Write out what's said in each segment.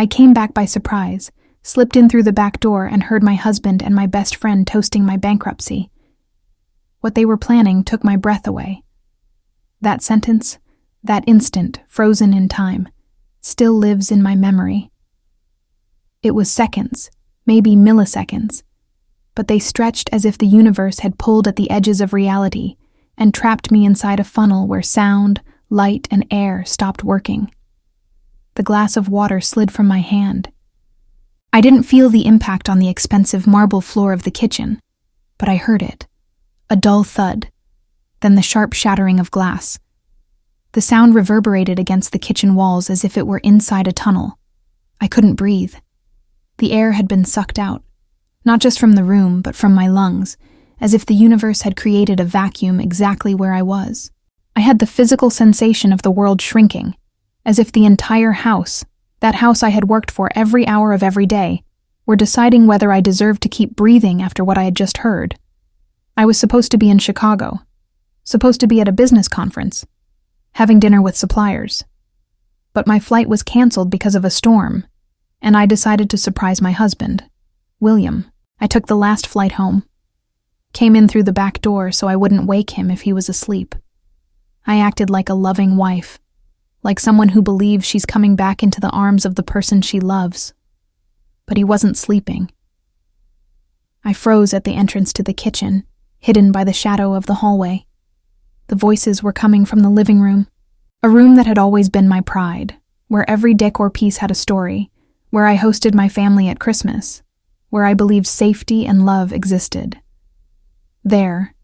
I came back by surprise, slipped in through the back door, and heard my husband and my best friend toasting my bankruptcy. What they were planning took my breath away. That sentence, that instant, frozen in time, still lives in my memory. It was seconds, maybe milliseconds, but they stretched as if the universe had pulled at the edges of reality and trapped me inside a funnel where sound, light, and air stopped working. The glass of water slid from my hand. I didn't feel the impact on the expensive marble floor of the kitchen, but I heard it. A dull thud, then the sharp shattering of glass. The sound reverberated against the kitchen walls as if it were inside a tunnel. I couldn't breathe. The air had been sucked out, not just from the room, but from my lungs, as if the universe had created a vacuum exactly where I was. I had the physical sensation of the world shrinking, as if the entire house, that house I had worked for every hour of every day, were deciding whether I deserved to keep breathing after what I had just heard. I was supposed to be in Chicago, supposed to be at a business conference, having dinner with suppliers. But my flight was canceled because of a storm, and I decided to surprise my husband, William. I took the last flight home. Came in through the back door so I wouldn't wake him if he was asleep. I acted like a loving wife, like someone who believes she's coming back into the arms of the person she loves. But he wasn't sleeping. I froze at the entrance to the kitchen, hidden by the shadow of the hallway. The voices were coming from the living room, a room that had always been my pride, where every decor piece had a story, where I hosted my family at Christmas, where I believed safety and love existed. There,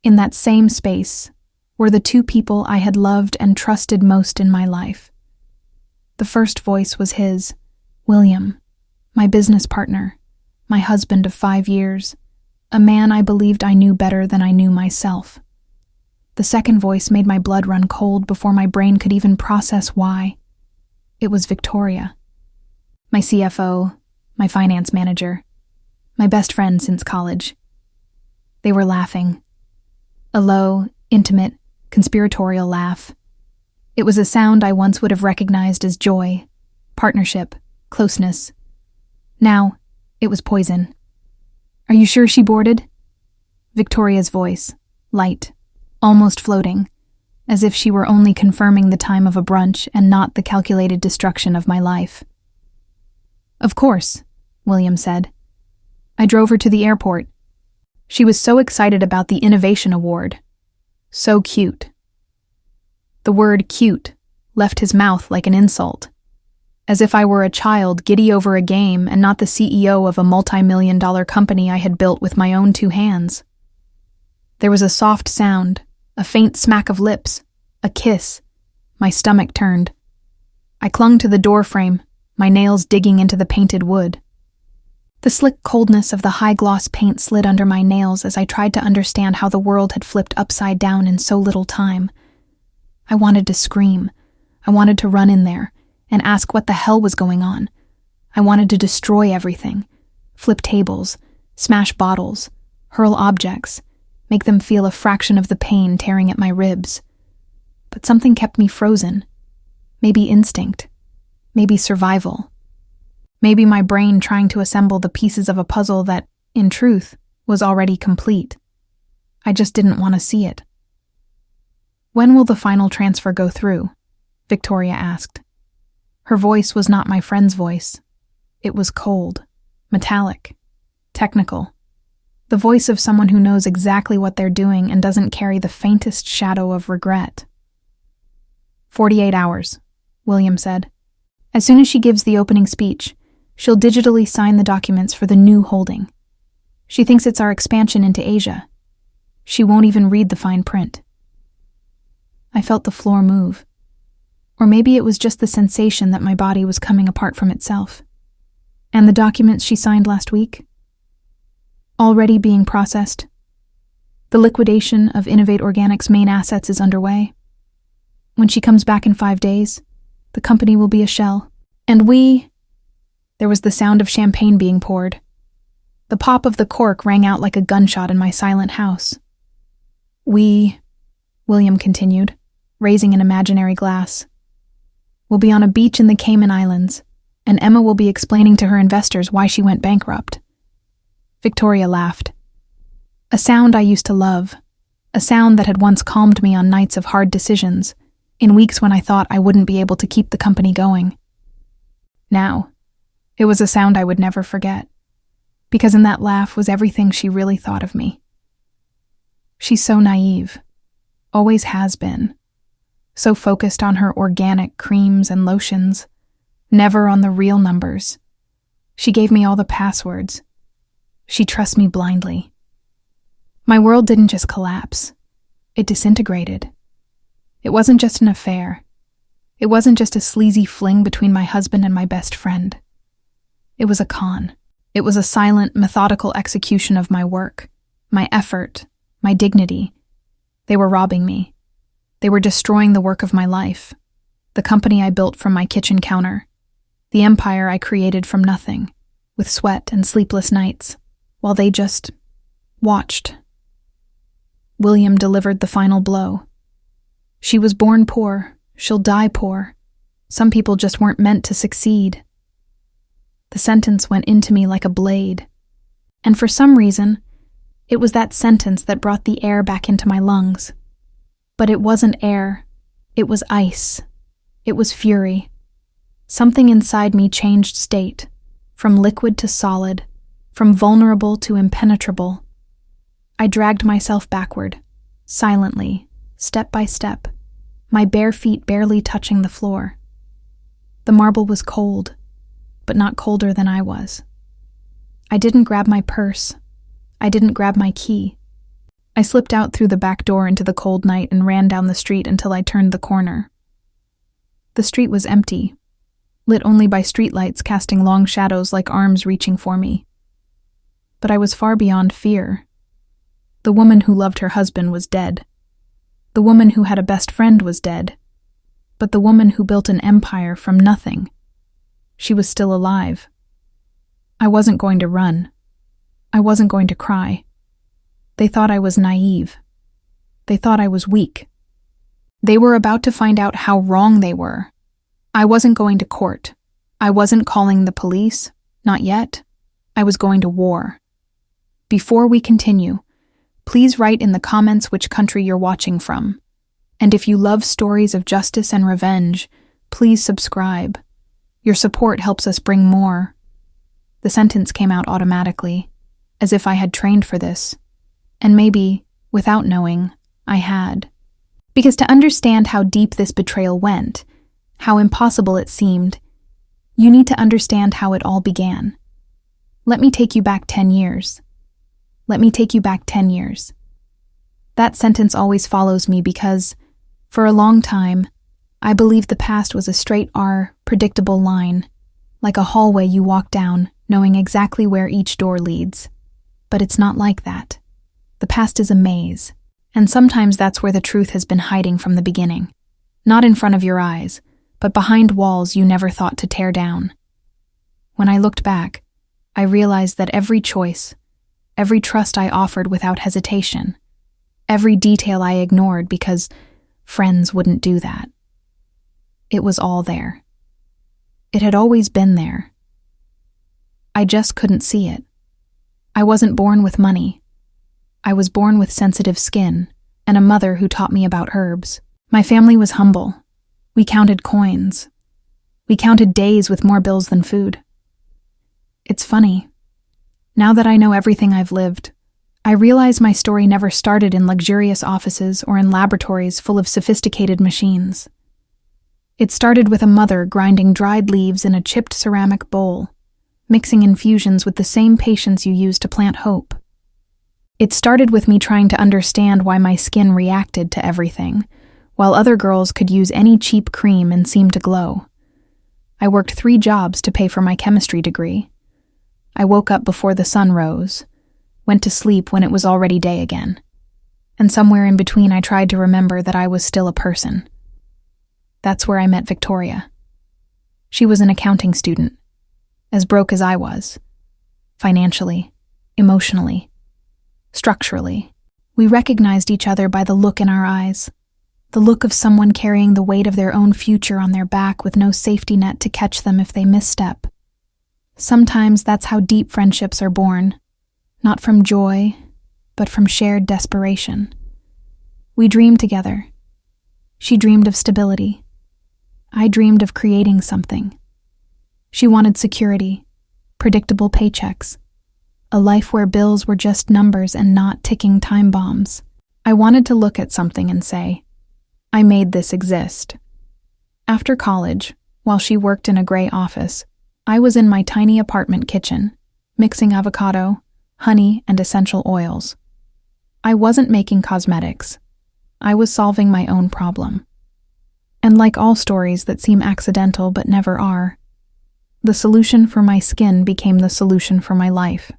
in that same space, were the two people I had loved and trusted most in my life. The first voice was his, William, my business partner, my husband of 5 years, a man I believed I knew better than I knew myself. The second voice made my blood run cold before my brain could even process why. It was Victoria, my CFO, my finance manager, my best friend since college. They were laughing. A low, intimate, conspiratorial laugh. It was a sound I once would have recognized as joy, partnership, closeness. Now, it was poison. "Are you sure she boarded?" Victoria's voice, light, almost floating, as if she were only confirming the time of a brunch and not the calculated destruction of my life. "Of course," William said. "I drove her to the airport. She was so excited about the Innovation Award. So cute." The word cute left his mouth like an insult, as if I were a child giddy over a game and not the CEO of a multi-million-dollar company I had built with my own 2 hands. There was a soft sound, a faint smack of lips, a kiss. My stomach turned. I clung to the door frame, my nails digging into the painted wood. The slick coldness of the high-gloss paint slid under my nails as I tried to understand how the world had flipped upside down in so little time. I wanted to scream. I wanted to run in there and ask what the hell was going on. I wanted to destroy everything, flip tables, smash bottles, hurl objects, make them feel a fraction of the pain tearing at my ribs. But something kept me frozen. Maybe instinct. Maybe survival. Maybe my brain trying to assemble the pieces of a puzzle that, in truth, was already complete. I just didn't want to see it. "When will the final transfer go through?" Victoria asked. Her voice was not my friend's voice. It was cold, metallic, technical. The voice of someone who knows exactly what they're doing and doesn't carry the faintest shadow of regret. 48 hours, William said. As soon as she gives the opening speech, she'll digitally sign the documents for the new holding. She thinks it's our expansion into Asia. She won't even read the fine print. I felt the floor move. Or maybe it was just the sensation that my body was coming apart from itself. And the documents she signed last week? Already being processed. The liquidation of Innovate Organics' main assets is underway. When she comes back in 5 days, the company will be a shell. And we... There was the sound of champagne being poured. The pop of the cork rang out like a gunshot in my silent house. We, William continued, raising an imaginary glass, will be on a beach in the Cayman Islands, and Emma will be explaining to her investors why she went bankrupt." Victoria laughed. A sound I used to love, a sound that had once calmed me on nights of hard decisions, in weeks when I thought I wouldn't be able to keep the company going. Now, it was a sound I would never forget, because in that laugh was everything she really thought of me. She's so naive, always has been, so focused on her organic creams and lotions, never on the real numbers. She gave me all the passwords. She trusts me blindly. My world didn't just collapse. It disintegrated. It wasn't just an affair. It wasn't just a sleazy fling between my husband and my best friend. It was a con. It was a silent, methodical execution of my work, my effort, my dignity. They were robbing me. They were destroying the work of my life, the company I built from my kitchen counter, the empire I created from nothing, with sweat and sleepless nights, while they just watched. William delivered the final blow. She was born poor, she'll die poor. Some people just weren't meant to succeed. The sentence went into me like a blade, and for some reason, it was that sentence that brought the air back into my lungs. But it wasn't air, it was ice. It was fury. Something inside me changed state, from liquid to solid, from vulnerable to impenetrable. I dragged myself backward, silently, step by step, my bare feet barely touching the floor. The marble was cold, but not colder than I was. I didn't grab my purse. I didn't grab my key. I slipped out through the back door into the cold night and ran down the street until I turned the corner. The street was empty, lit only by streetlights casting long shadows like arms reaching for me. But I was far beyond fear. The woman who loved her husband was dead. The woman who had a best friend was dead. But the woman who built an empire from nothing, she was still alive. I wasn't going to run. I wasn't going to cry. They thought I was naive. They thought I was weak. They were about to find out how wrong they were. I wasn't going to court. I wasn't calling the police. Not yet. I was going to war. Before we continue, please write in the comments which country you're watching from. And if you love stories of justice and revenge, please subscribe. Your support helps us bring more. The sentence came out automatically, as if I had trained for this. And maybe, without knowing, I had. Because to understand how deep this betrayal went, how impossible it seemed, you need to understand how it all began. Let me take you back 10 years. Let me take you back 10 years. That sentence always follows me because, for a long time, I believed the past was a straight R, predictable line, like a hallway you walk down, knowing exactly where each door leads. But it's not like that. The past is a maze, and sometimes that's where the truth has been hiding from the beginning. Not in front of your eyes, but behind walls you never thought to tear down. When I looked back, I realized that every choice, every trust I offered without hesitation, every detail I ignored because friends wouldn't do that. It was all there. It had always been there. I just couldn't see it. I wasn't born with money. I was born with sensitive skin and a mother who taught me about herbs. My family was humble. We counted coins. We counted days with more bills than food. It's funny. Now that I know everything I've lived, I realize my story never started in luxurious offices or in laboratories full of sophisticated machines. It started with a mother grinding dried leaves in a chipped ceramic bowl, mixing infusions with the same patience you use to plant hope. It started with me trying to understand why my skin reacted to everything, while other girls could use any cheap cream and seem to glow. I worked 3 jobs to pay for my chemistry degree. I woke up before the sun rose, went to sleep when it was already day again, and somewhere in between I tried to remember that I was still a person. That's where I met Victoria. She was an accounting student, as broke as I was, financially, emotionally, structurally. We recognized each other by the look in our eyes. the look of someone carrying the weight of their own future on their back with no safety net to catch them if they misstep. Sometimes that's how deep friendships are born, not from joy, but from shared desperation. We dreamed together. She dreamed of stability. I dreamed of creating something. She wanted security, predictable paychecks, a life where bills were just numbers and not ticking time bombs. I wanted to look at something and say, I made this exist. After college, while she worked in a gray office, I was in my tiny apartment kitchen, mixing avocado, honey, and essential oils. I wasn't making cosmetics. I was solving my own problem. And like all stories that seem accidental but never are, the solution for my skin became the solution for my life.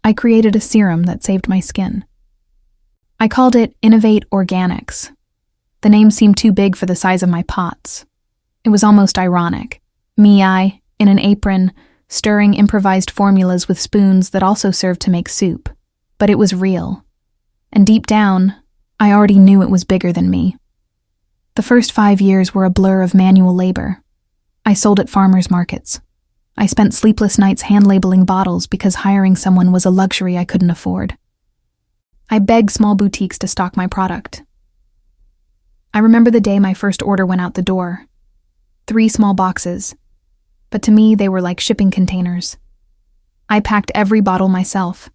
I created a serum that saved my skin. I called it Innovate Organics. The name seemed too big for the size of my pots. It was almost ironic. I, in an apron, stirring improvised formulas with spoons that also served to make soup. But it was real. And deep down, I already knew it was bigger than me. The first 5 years were a blur of manual labor. I sold at farmers markets. I spent sleepless nights hand-labeling bottles because hiring someone was a luxury I couldn't afford. I begged small boutiques to stock my product. I remember the day my first order went out the door. 3 small boxes. But to me, they were like shipping containers. I packed every bottle myself.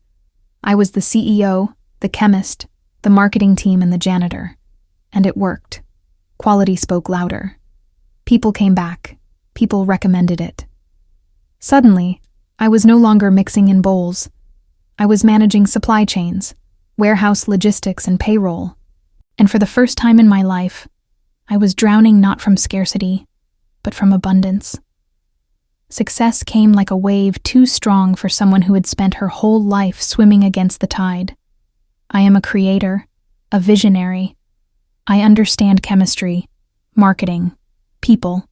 I was the CEO, the chemist, the marketing team, and the janitor. And it worked. Quality spoke louder. People came back. People recommended it. Suddenly, I was no longer mixing in bowls. I was managing supply chains, warehouse logistics, and payroll. And for the first time in my life, I was drowning not from scarcity, but from abundance. Success came like a wave too strong for someone who had spent her whole life swimming against the tide. I am a creator, a visionary. I understand chemistry, marketing, people.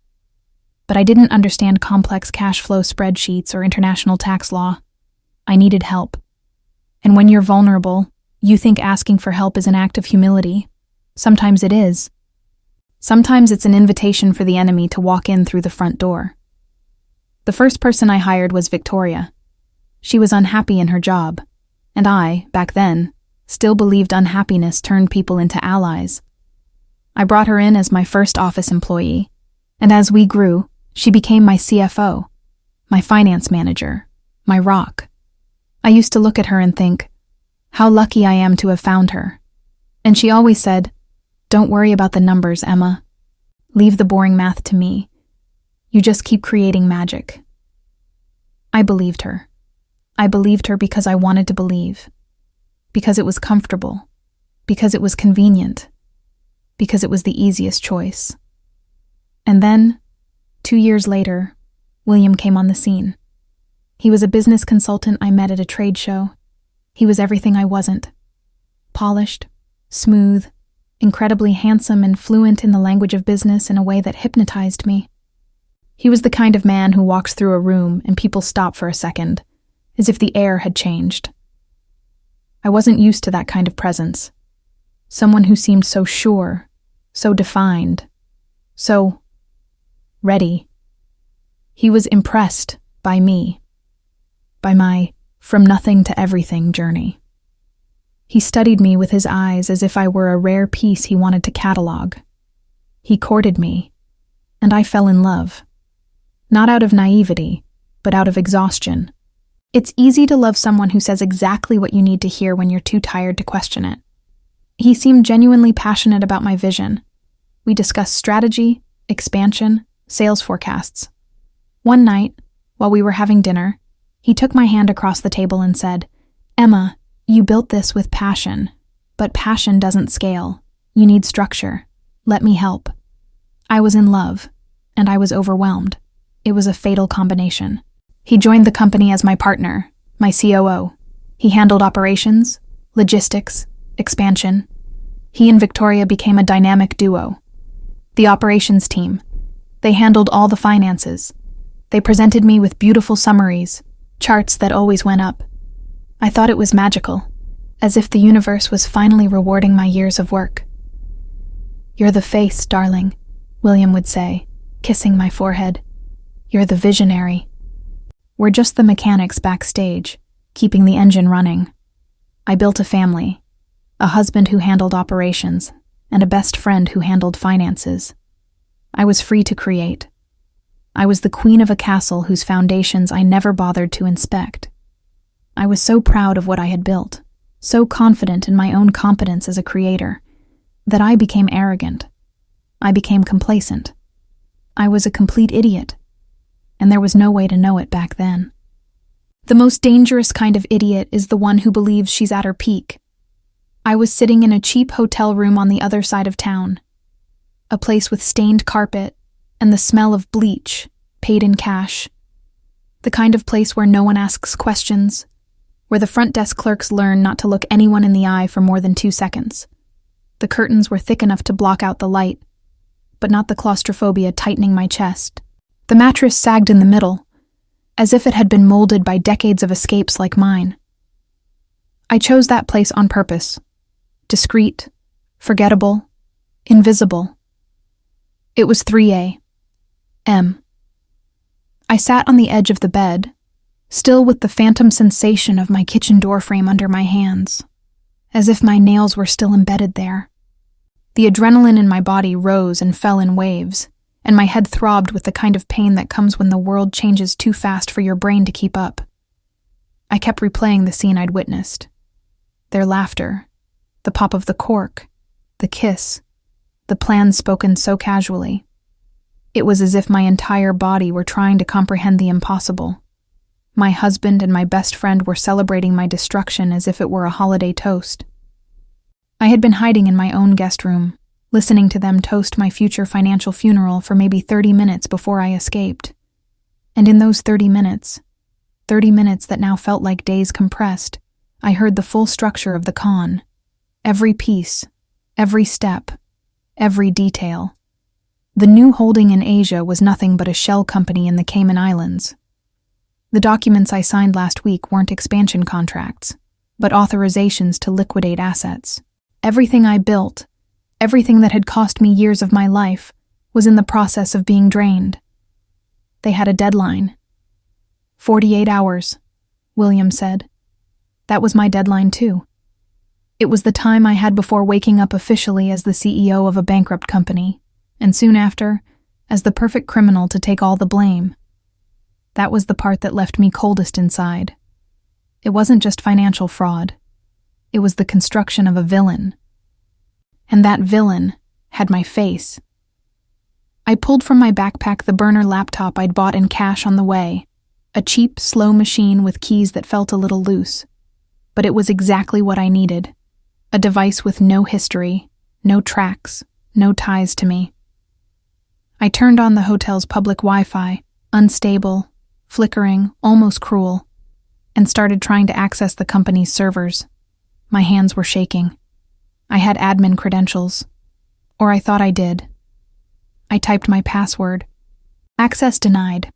But I didn't understand complex cash flow spreadsheets or international tax law. I needed help. And when you're vulnerable, you think asking for help is an act of humility. Sometimes it is. Sometimes it's an invitation for the enemy to walk in through the front door. The first person I hired was Victoria. She was unhappy in her job, and I, back then, still believed unhappiness turned people into allies. I brought her in as my first office employee, and as we grew, she became my CFO, my finance manager, my rock. I used to look at her and think, how lucky I am to have found her. And she always said, don't worry about the numbers, Emma. Leave the boring math to me. You just keep creating magic. I believed her. I believed her because I wanted to believe. Because it was comfortable. Because it was convenient. Because it was the easiest choice. And then, 2 years later, William came on the scene. He was a business consultant I met at a trade show. He was everything I wasn't. Polished, smooth, incredibly handsome, and fluent in the language of business in a way that hypnotized me. He was the kind of man who walks through a room and people stop for a second, as if the air had changed. I wasn't used to that kind of presence. Someone who seemed so sure, so defined, so ready. He was impressed by me, by my from nothing to everything journey. He studied me with his eyes as if I were a rare piece he wanted to catalog. He courted me, and I fell in love. Not out of naivety, but out of exhaustion. It's easy to love someone who says exactly what you need to hear when you're too tired to question it. He seemed genuinely passionate about my vision. We discussed strategy, expansion, sales forecasts. One night, while we were having dinner, he took my hand across the table and said, Emma, you built this with passion, but passion doesn't scale. You need structure. Let me help. I was in love, and I was overwhelmed. It was a fatal combination. He joined the company as my partner, my COO. He handled operations, logistics, expansion. He and Victoria became a dynamic duo. The operations team. They handled all the finances. They presented me with beautiful summaries, charts that always went up. I thought it was magical, as if the universe was finally rewarding my years of work. "You're the face, darling," William would say, kissing my forehead. "You're the visionary." We're just the mechanics backstage, keeping the engine running. I built a family, a husband who handled operations, and a best friend who handled finances. I was free to create. I was the queen of a castle whose foundations I never bothered to inspect. I was so proud of what I had built, so confident in my own competence as a creator, that I became arrogant. I became complacent. I was a complete idiot, and there was no way to know it back then. The most dangerous kind of idiot is the one who believes she's at her peak. I was sitting in a cheap hotel room on the other side of town, a place with stained carpet and the smell of bleach, paid in cash. The kind of place where no one asks questions, where the front desk clerks learn not to look anyone in the eye for more than 2 seconds. The curtains were thick enough to block out the light, but not the claustrophobia tightening my chest. The mattress sagged in the middle, as if it had been molded by decades of escapes like mine. I chose that place on purpose. Discreet, forgettable, invisible. It was 3 a.m. I sat on the edge of the bed, still with the phantom sensation of my kitchen doorframe under my hands, as if my nails were still embedded there. The adrenaline in my body rose and fell in waves, and my head throbbed with the kind of pain that comes when the world changes too fast for your brain to keep up. I kept replaying the scene I'd witnessed. Their laughter, the pop of the cork, the kiss, the plans spoken so casually. It was as if my entire body were trying to comprehend the impossible. My husband and my best friend were celebrating my destruction as if it were a holiday toast. I had been hiding in my own guest room, listening to them toast my future financial funeral for maybe 30 minutes before I escaped. And in those 30 minutes that now felt like days compressed, I heard the full structure of the con. Every piece, every step, every detail. The new holding in Asia was nothing but a shell company in the Cayman Islands. The documents I signed last week weren't expansion contracts, but authorizations to liquidate assets. Everything I built, everything that had cost me years of my life, was in the process of being drained. They had a deadline. 48 hours, William said. That was my deadline too. It was the time I had before waking up officially as the CEO of a bankrupt company, and soon after, as the perfect criminal to take all the blame. That was the part that left me coldest inside. It wasn't just financial fraud. It was the construction of a villain. And that villain had my face. I pulled from my backpack the burner laptop I'd bought in cash on the way, a cheap, slow machine with keys that felt a little loose. But it was exactly what I needed. A device with no history, no tracks, no ties to me. I turned on the hotel's public Wi-Fi, unstable, flickering, almost cruel, and started trying to access the company's servers. My hands were shaking. I had admin credentials. Or I thought I did. I typed my password. Access denied.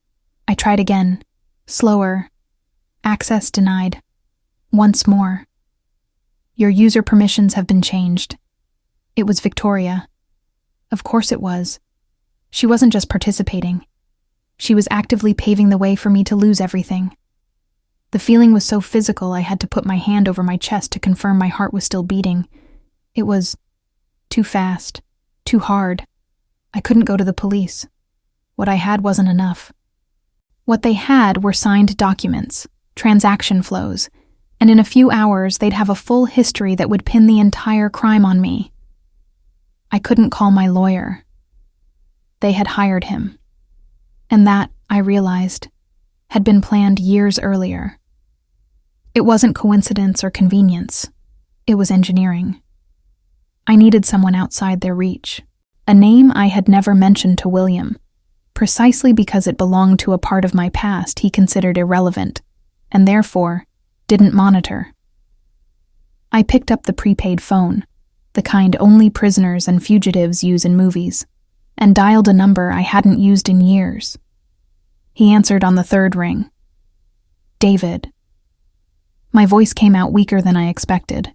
I tried again. Slower. Access denied. Once more. Your user permissions have been changed. It was Victoria. Of course it was. She wasn't just participating. She was actively paving the way for me to lose everything. The feeling was so physical I had to put my hand over my chest to confirm my heart was still beating. It was too fast, too hard. I couldn't go to the police. What I had wasn't enough. What they had were signed documents, transaction flows, and in a few hours they'd have a full history that would pin the entire crime on me. I couldn't call my lawyer. They had hired him. And that, I realized, had been planned years earlier. It wasn't coincidence or convenience. It was engineering. I needed someone outside their reach, a name I had never mentioned to William, precisely because it belonged to a part of my past he considered irrelevant, and therefore didn't monitor. I picked up the prepaid phone, the kind only prisoners and fugitives use in movies, and dialed a number I hadn't used in years. He answered on the third ring. David. My voice came out weaker than I expected,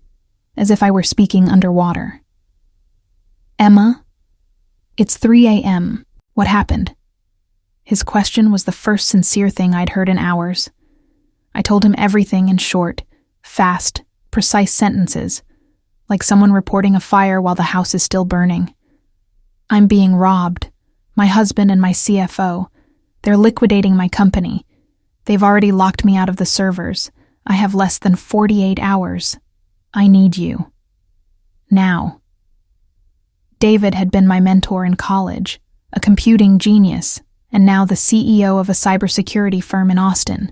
as if I were speaking underwater. Emma, It's 3 a.m. What happened? His question was the first sincere thing I'd heard in hours. I told him everything in short, fast, precise sentences, like someone reporting a fire while the house is still burning. I'm being robbed. My husband and my CFO. They're liquidating my company. They've already locked me out of the servers. I have less than 48 hours. I need you. Now. David had been my mentor in college, a computing genius, and now the CEO of a cybersecurity firm in Austin.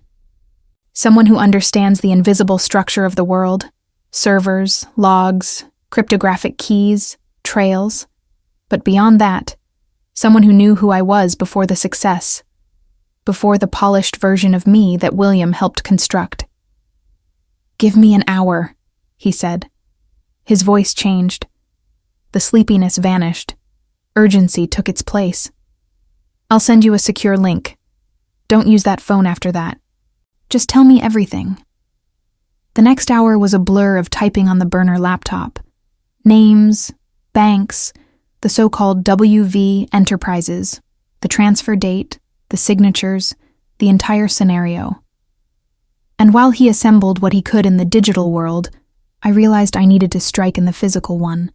Someone who understands the invisible structure of the world, servers, logs, cryptographic keys, trails. But beyond that, someone who knew who I was before the success, before the polished version of me that William helped construct. "Give me an hour," he said. His voice changed. The sleepiness vanished. Urgency took its place. "I'll send you a secure link. Don't use that phone after that. Just tell me everything." The next hour was a blur of typing on the burner laptop. Names, banks, the so-called WV enterprises, the transfer date, the signatures, the entire scenario. And while he assembled what he could in the digital world, I realized I needed to strike in the physical one.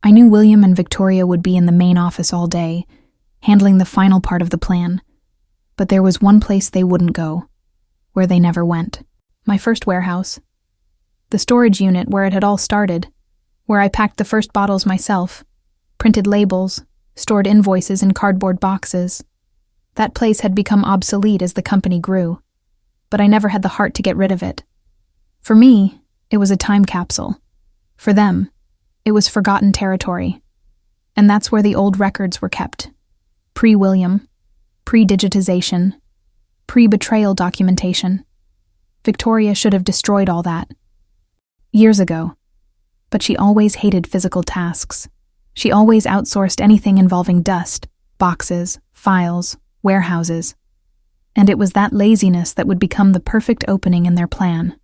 I knew William and Victoria would be in the main office all day, handling the final part of the plan. But there was one place they wouldn't go, where they never went. My first warehouse. The storage unit where it had all started, where I packed the first bottles myself, printed labels, stored invoices in cardboard boxes. That place had become obsolete as the company grew, but I never had the heart to get rid of it. For me, it was a time capsule. For them, it was forgotten territory. And that's where the old records were kept. Pre-William, pre-digitization, pre-betrayal documentation. Victoria should have destroyed all that years ago, but she always hated physical tasks. She always outsourced anything involving dust, boxes, files, warehouses. And it was that laziness that would become the perfect opening in their plan.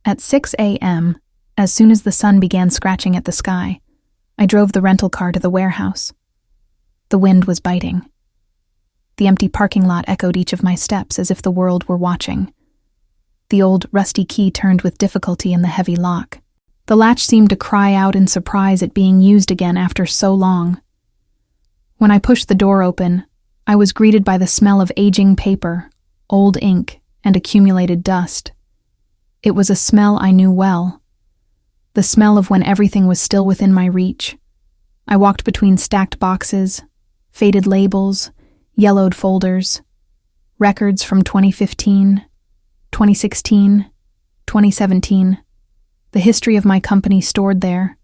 At 6 a.m., as soon as the sun began scratching at the sky, I drove the rental car to the warehouse. The wind was biting. The empty parking lot echoed each of my steps as if the world were watching. The old, rusty key turned with difficulty in the heavy lock. The latch seemed to cry out in surprise at being used again after so long. When I pushed the door open, I was greeted by the smell of aging paper, old ink, and accumulated dust. It was a smell I knew well. The smell of when everything was still within my reach. I walked between stacked boxes, faded labels, yellowed folders, records from 2015, 2016, 2017. The history of my company stored there,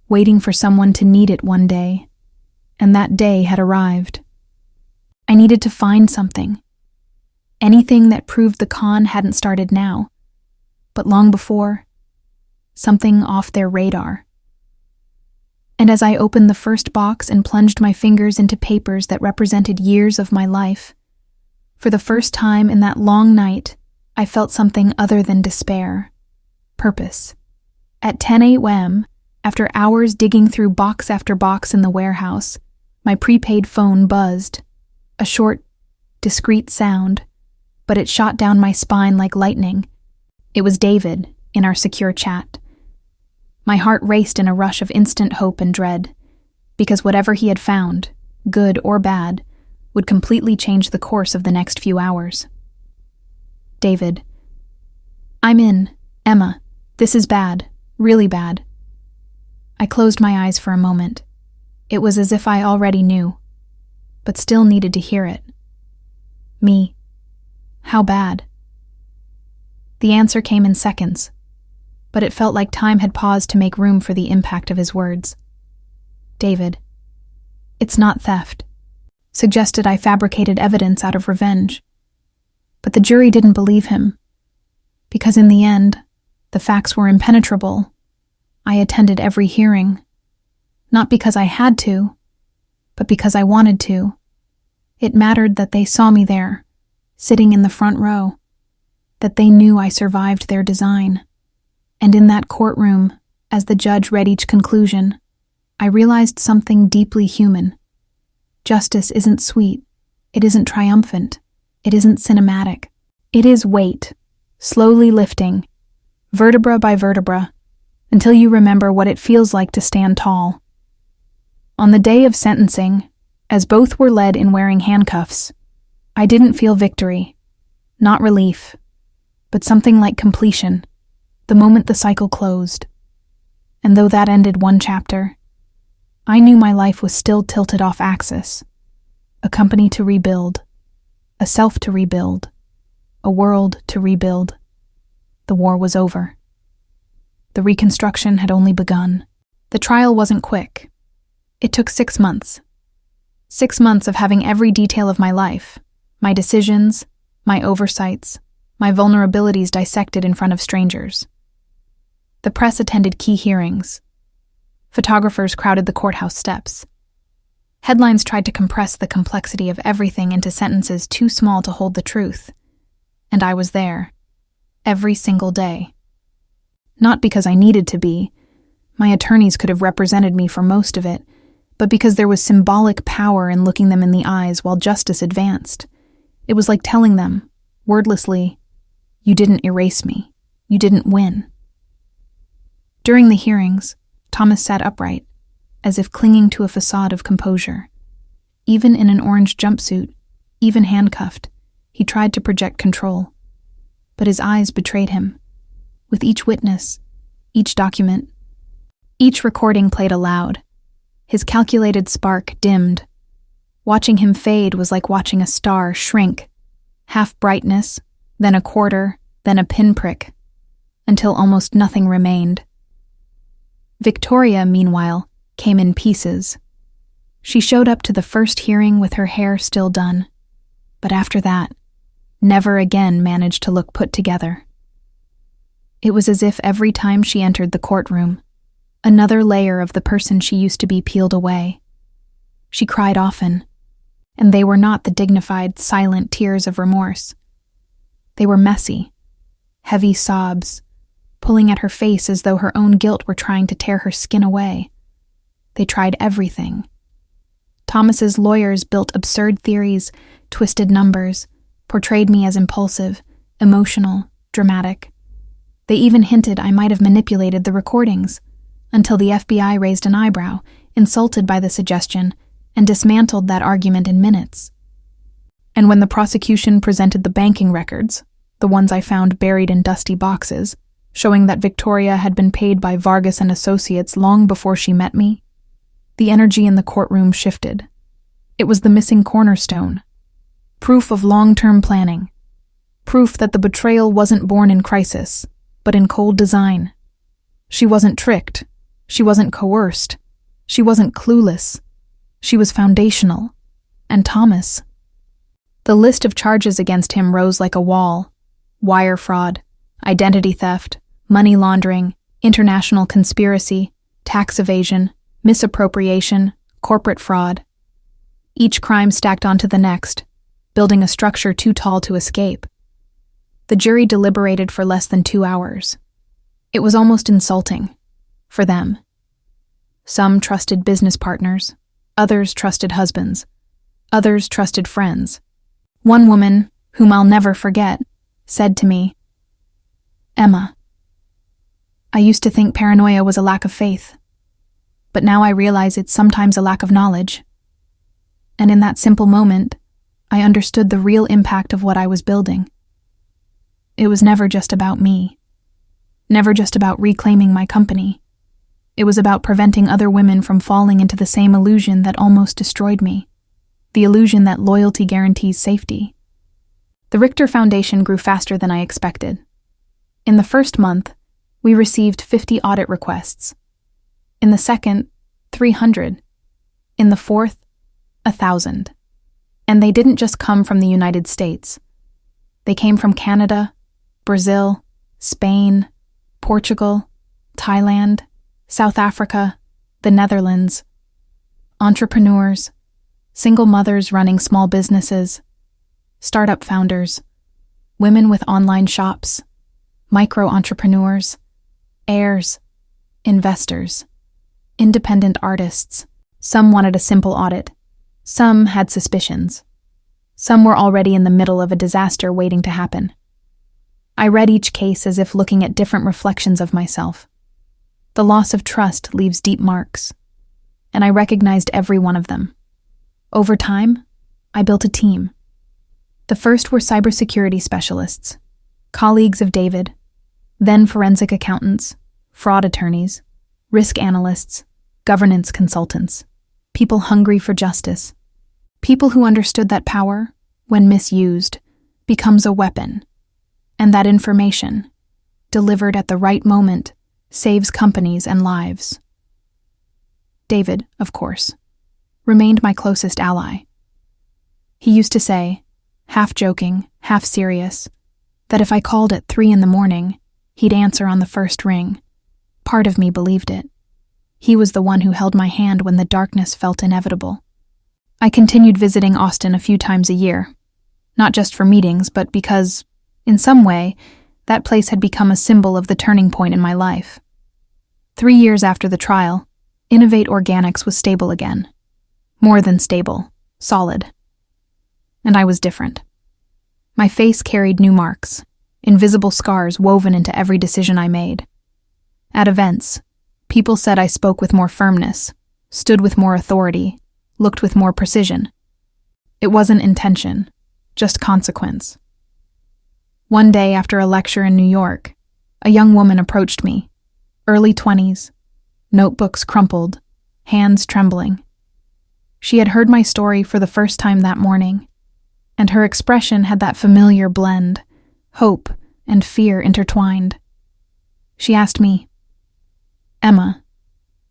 waiting for someone to need it one day. And that day had arrived. I needed to find something. Anything that proved the con hadn't started now, but long before. Something off their radar. And as I opened the first box and plunged my fingers into papers that represented years of my life, for the first time in that long night, I felt something other than despair. Purpose. At 10 a.m., after hours digging through box after box in the warehouse, my prepaid phone buzzed. A short, discreet sound, but it shot down my spine like lightning. It was David, in our secure chat. My heart raced in a rush of instant hope and dread, because whatever he had found, good or bad, would completely change the course of the next few hours. David. "I'm in, Emma. This is bad, really bad." I closed my eyes for a moment. It was as if I already knew, but still needed to hear it. Me. How bad? The answer came in seconds, but it felt like time had paused to make room for the impact of his words. David. "It's not theft." Suggested I fabricated evidence out of revenge. But the jury didn't believe him, because in the end, the facts were impenetrable. I attended every hearing, not because I had to, but because I wanted to. It mattered that they saw me there, sitting in the front row, that they knew I survived their design. And in that courtroom, as the judge read each conclusion, I realized something deeply human. Justice isn't sweet. It isn't triumphant. It isn't cinematic. It is weight, slowly lifting, vertebra by vertebra, until you remember what it feels like to stand tall. On the day of sentencing, as both were led in wearing handcuffs, I didn't feel victory, not relief, but something like completion, the moment the cycle closed. And though that ended one chapter, I knew my life was still tilted off axis. A company to rebuild, a self to rebuild, a world to rebuild. The war was over. The reconstruction had only begun. The trial wasn't quick. It took 6 months. 6 months of having every detail of my life, my decisions, my oversights, my vulnerabilities dissected in front of strangers. The press attended key hearings. Photographers crowded the courthouse steps. Headlines tried to compress the complexity of everything into sentences too small to hold the truth. And I was there, every single day. Not because I needed to be. My attorneys could have represented me for most of it, but because there was symbolic power in looking them in the eyes while justice advanced. It was like telling them, wordlessly, "You didn't erase me. You didn't win." During the hearings, Thomas sat upright, as if clinging to a facade of composure. Even in an orange jumpsuit, even handcuffed, he tried to project control. But his eyes betrayed him. With each witness, each document, each recording played aloud, his calculated spark dimmed. Watching him fade was like watching a star shrink, half brightness, then a quarter, then a pinprick, until almost nothing remained. Victoria, meanwhile, came in pieces. She showed up to the first hearing with her hair still done, but after that, never again managed to look put together. It was as if every time she entered the courtroom, another layer of the person she used to be peeled away. She cried often, and they were not the dignified, silent tears of remorse. They were messy, heavy sobs, pulling at her face as though her own guilt were trying to tear her skin away. They tried everything. Thomas's lawyers built absurd theories, twisted numbers, portrayed me as impulsive, emotional, dramatic. They even hinted I might have manipulated the recordings, until the FBI raised an eyebrow, insulted by the suggestion, and dismantled that argument in minutes. And when the prosecution presented the banking records, the ones I found buried in dusty boxes, showing that Victoria had been paid by Vargas and Associates long before she met me, the energy in the courtroom shifted. It was the missing cornerstone. Proof of long-term planning. Proof that the betrayal wasn't born in crisis, but in cold design. She wasn't tricked. She wasn't coerced. She wasn't clueless. She was foundational. And Thomas. The list of charges against him rose like a wall. Wire fraud, identity theft, money laundering, international conspiracy, tax evasion, misappropriation, corporate fraud. Each crime stacked onto the next, building a structure too tall to escape. The jury deliberated for less than 2 hours. It was almost insulting. For them. Some trusted business partners, others trusted husbands, others trusted friends. One woman, whom I'll never forget, said to me, "Emma, I used to think paranoia was a lack of faith, but now I realize it's sometimes a lack of knowledge." And in that simple moment, I understood the real impact of what I was building. It was never just about me, never just about reclaiming my company. It was about preventing other women from falling into the same illusion that almost destroyed me, the illusion that loyalty guarantees safety. The Richter Foundation grew faster than I expected. In the first month, we received 50 audit requests. In the second, 300. In the fourth, 1,000. And they didn't just come from the United States. They came from Canada, Brazil, Spain, Portugal, Thailand, South Africa, the Netherlands. Entrepreneurs, single mothers running small businesses, startup founders, women with online shops, micro-entrepreneurs, heirs, investors. independent artists. Some wanted a simple audit. Some had suspicions. Some were already in the middle of a disaster waiting to happen. I read each case as if looking at different reflections of myself. The loss of trust leaves deep marks, and I recognized every one of them. Over time, I built a team. The first were cybersecurity specialists, colleagues of David, then forensic accountants, fraud attorneys, risk analysts, governance consultants, people hungry for justice, people who understood that power, when misused, becomes a weapon, and that information, delivered at the right moment, saves companies and lives. David, of course, remained my closest ally. He used to say, half joking, half serious, that if I called at 3 a.m, he'd answer on the first ring. Part of me believed it. He was the one who held my hand when the darkness felt inevitable. I continued visiting Austin a few times a year, not just for meetings, but because, in some way, that place had become a symbol of the turning point in my life. 3 years after the trial, Innovate Organics was stable again. More than stable, solid. And I was different. My face carried new marks, invisible scars woven into every decision I made. At events, people said I spoke with more firmness, stood with more authority, looked with more precision. It wasn't intention, just consequence. One day after a lecture in New York, a young woman approached me, early 20s, notebooks crumpled, hands trembling. She had heard my story for the first time that morning, and her expression had that familiar blend, hope and fear intertwined. She asked me, "Emma,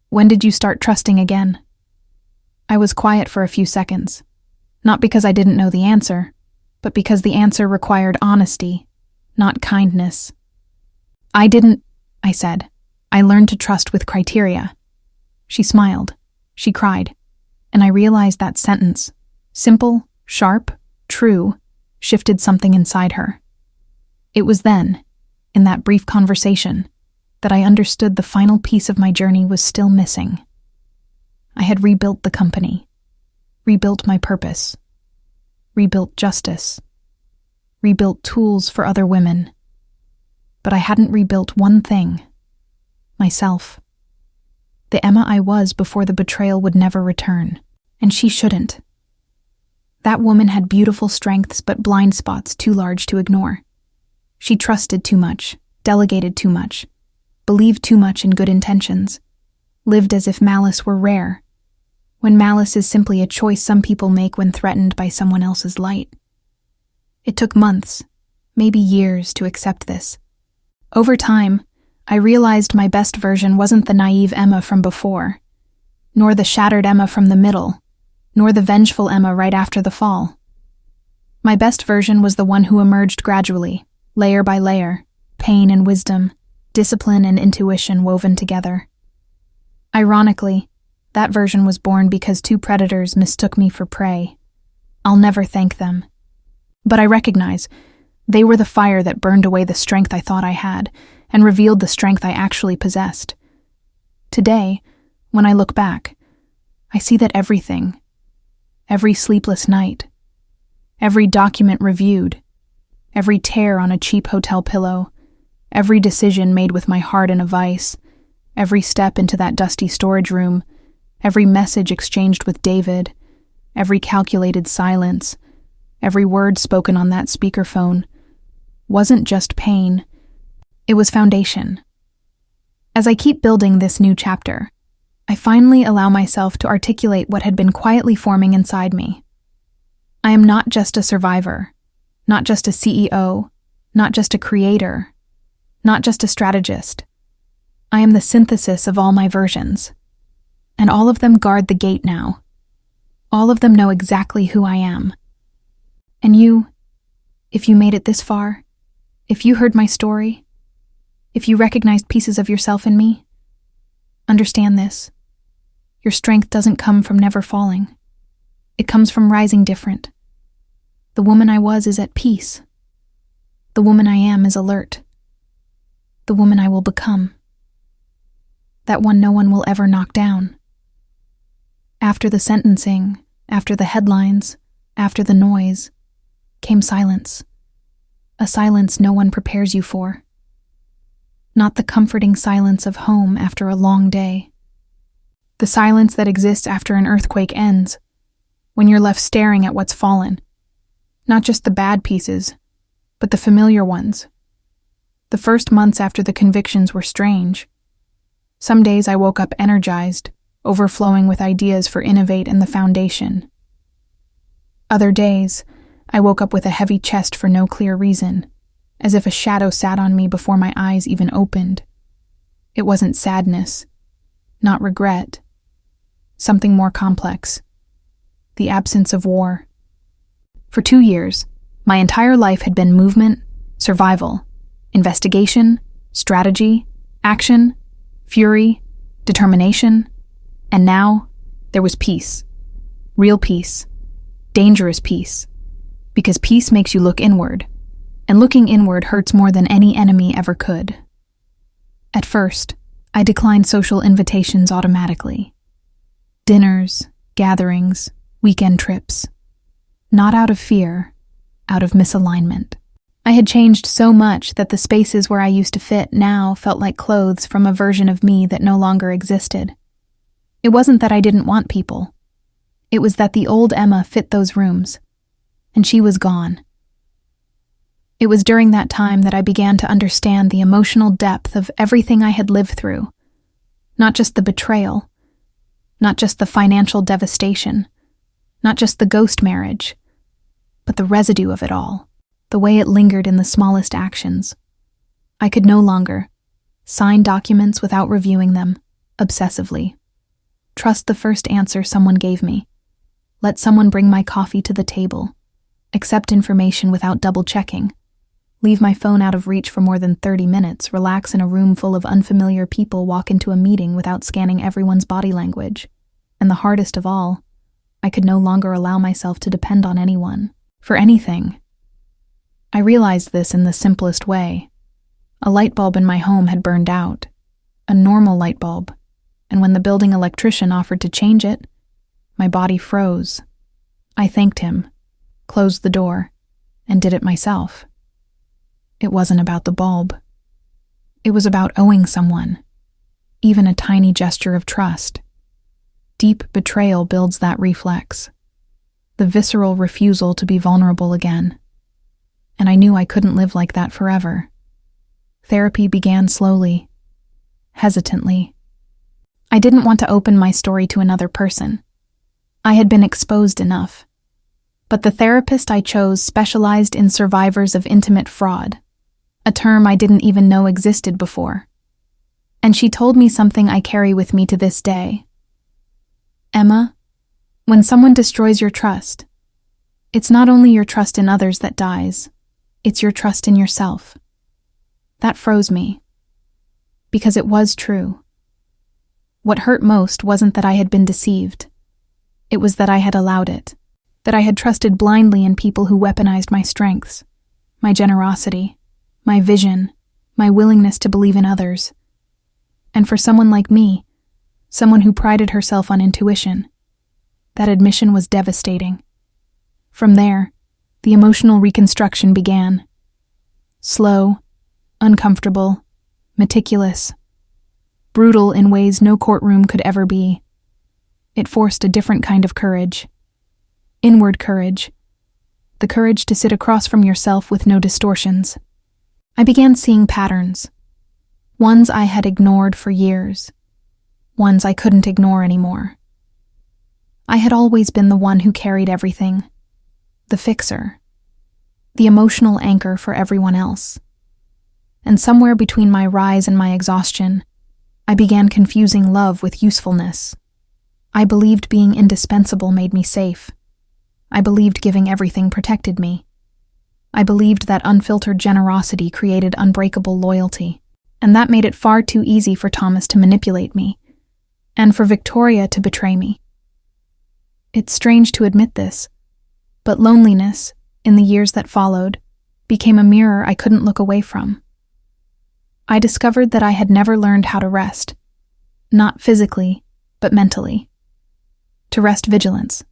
when did you start trusting again?" I was quiet for a few seconds, not because I didn't know the answer, but because the answer required honesty, not kindness. I didn't, I said. I learned to trust with criteria. She smiled. She cried. And I realized that sentence, simple, sharp, true, shifted something inside her. It was then, in that brief conversation, that I understood the final piece of my journey was still missing. I had rebuilt the company, rebuilt my purpose, rebuilt justice, rebuilt tools for other women. But I hadn't rebuilt one thing: myself. The Emma I was before the betrayal would never return, and she shouldn't. That woman had beautiful strengths but blind spots too large to ignore. She trusted too much, delegated too much, believed too much in good intentions, lived as if malice were rare, when malice is simply a choice some people make when threatened by someone else's light. It took months, maybe years, to accept this. Over time, I realized my best version wasn't the naive Emma from before, nor the shattered Emma from the middle, nor the vengeful Emma right after the fall. My best version was the one who emerged gradually, layer by layer, pain and wisdom, discipline and intuition woven together. Ironically, that version was born because 2 predators mistook me for prey. I'll never thank them. But I recognize they were the fire that burned away the strength I thought I had and revealed the strength I actually possessed. Today, when I look back, I see that everything, every sleepless night, every document reviewed, every tear on a cheap hotel pillow, every decision made with my heart in a vice, every step into that dusty storage room, every message exchanged with David, every calculated silence, every word spoken on that speakerphone, wasn't just pain. It was foundation. As I keep building this new chapter, I finally allow myself to articulate what had been quietly forming inside me. I am not just a survivor, not just a CEO, not just a creator, not just a strategist. I am the synthesis of all my versions, and all of them guard the gate now. All of them know exactly who I am. And you, if you made it this far, if you heard my story, if you recognized pieces of yourself in me, understand this. Your strength doesn't come from never falling. It comes from rising different. The woman I was is at peace. The woman I am is alert. The woman I will become that one no one will ever knock down. After the sentencing, after the headlines, after the noise, came silence. A silence no one prepares you for. Not the comforting silence of home after a long day. The silence that exists after an earthquake ends, when you're left staring at what's fallen. Not just the bad pieces, but the familiar ones. The first months after the convictions were strange. Some days I woke up energized, overflowing with ideas for innovate and the foundation. Other days, I woke up with a heavy chest for no clear reason, as if a shadow sat on me before my eyes even opened. It wasn't sadness, not regret, something more complex. The absence of war. For 2 years, my entire life had been movement, survival, investigation, strategy, action, fury, determination, and now there was peace. Real peace. Dangerous peace. Because peace makes you look inward, and looking inward hurts more than any enemy ever could. At first, I declined social invitations automatically. Dinners, gatherings, weekend trips. Not out of fear, out of misalignment. I had changed so much that the spaces where I used to fit now felt like clothes from a version of me that no longer existed. It wasn't that I didn't want people. It was that the old Emma fit those rooms, and she was gone. It was during that time that I began to understand the emotional depth of everything I had lived through. Not just the betrayal, not just the financial devastation, not just the ghost marriage, but the residue of it all, the way it lingered in the smallest actions. I could no longer sign documents without reviewing them, obsessively. Trust the first answer someone gave me. Let someone bring my coffee to the table. Accept information without double-checking. Leave my phone out of reach for more than 30 minutes, relax in a room full of unfamiliar people, walk into a meeting without scanning everyone's body language. And the hardest of all, I could no longer allow myself to depend on anyone, for anything. I realized this in the simplest way. A light bulb in my home had burned out, a normal light bulb, and when the building electrician offered to change it, my body froze. I thanked him, closed the door, and did it myself. It wasn't about the bulb. It was about owing someone, even a tiny gesture of trust. Deep betrayal builds that reflex, the visceral refusal to be vulnerable again. And I knew I couldn't live like that forever. Therapy began slowly, hesitantly. I didn't want to open my story to another person. I had been exposed enough. But the therapist I chose specialized in survivors of intimate fraud, a term I didn't even know existed before. And she told me something I carry with me to this day. Emma, when someone destroys your trust, it's not only your trust in others that dies, it's your trust in yourself. That froze me. Because it was true. What hurt most wasn't that I had been deceived. It was that I had allowed it. That I had trusted blindly in people who weaponized my strengths, my generosity, my vision, my willingness to believe in others. And for someone like me, someone who prided herself on intuition, that admission was devastating. From there, the emotional reconstruction began. Slow, uncomfortable, meticulous, brutal in ways no courtroom could ever be. It forced a different kind of courage. Inward courage. The courage to sit across from yourself with no distortions. I began seeing patterns. Ones I had ignored for years. Ones I couldn't ignore anymore. I had always been the one who carried everything. The fixer. The emotional anchor for everyone else. And somewhere between my rise and my exhaustion, I began confusing love with usefulness. I believed being indispensable made me safe. I believed giving everything protected me. I believed that unfiltered generosity created unbreakable loyalty, and that made it far too easy for Thomas to manipulate me, and for Victoria to betray me. It's strange to admit this, but loneliness, in the years that followed, became a mirror I couldn't look away from. I discovered that I had never learned how to rest, not physically, but mentally. To wrest vigilance.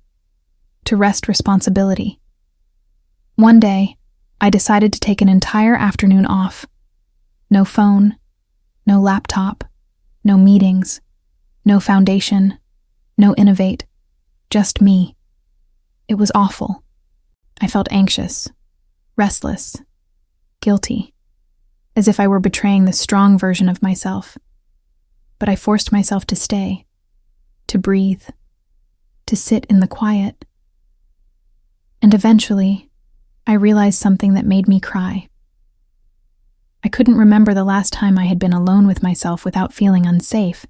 To wrest responsibility. One day, I decided to take an entire afternoon off. No phone, no laptop, no meetings, no foundation, no innovate, just me. It was awful. I felt anxious, restless, guilty, as if I were betraying the strong version of myself. But I forced myself to stay, to breathe, to sit in the quiet. And eventually, I realized something that made me cry. I couldn't remember the last time I had been alone with myself without feeling unsafe.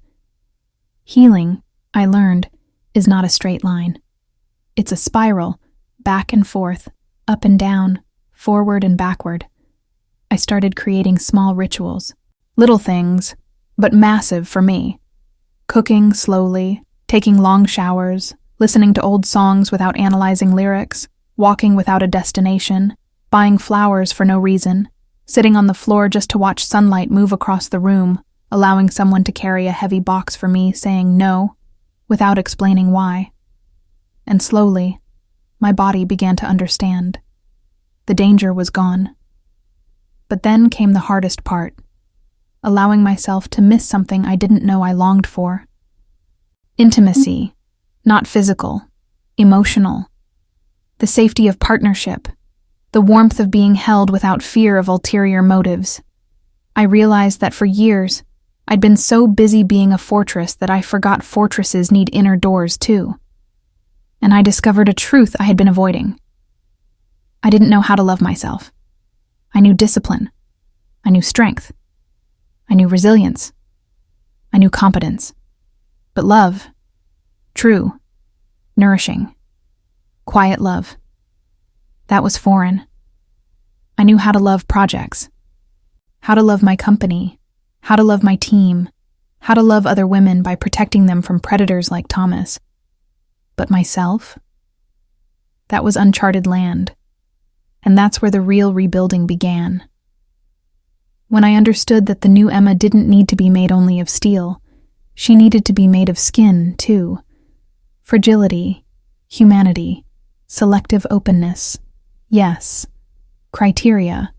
Healing, I learned, is not a straight line. It's a spiral, back and forth, up and down, forward and backward. I started creating small rituals, little things, but massive for me. Cooking slowly, taking long showers, listening to old songs without analyzing lyrics, walking without a destination, buying flowers for no reason, sitting on the floor just to watch sunlight move across the room, allowing someone to carry a heavy box for me, saying no, without explaining why. And slowly, my body began to understand. The danger was gone. But then came the hardest part, allowing myself to miss something I didn't know I longed for. Intimacy, not physical, emotional. The safety of partnership, the warmth of being held without fear of ulterior motives. I realized that for years, I'd been so busy being a fortress that I forgot fortresses need inner doors too. And I discovered a truth I had been avoiding. I didn't know how to love myself. I knew discipline. I knew strength. I knew resilience. I knew competence. But love, true, nourishing, quiet love, that was foreign. I knew how to love projects, how to love my company, how to love my team, how to love other women by protecting them from predators like Thomas. But myself? That was uncharted land, and that's where the real rebuilding began. When I understood that the new Emma didn't need to be made only of steel, she needed to be made of skin, too. Fragility, humanity, selective openness, yes, criteria,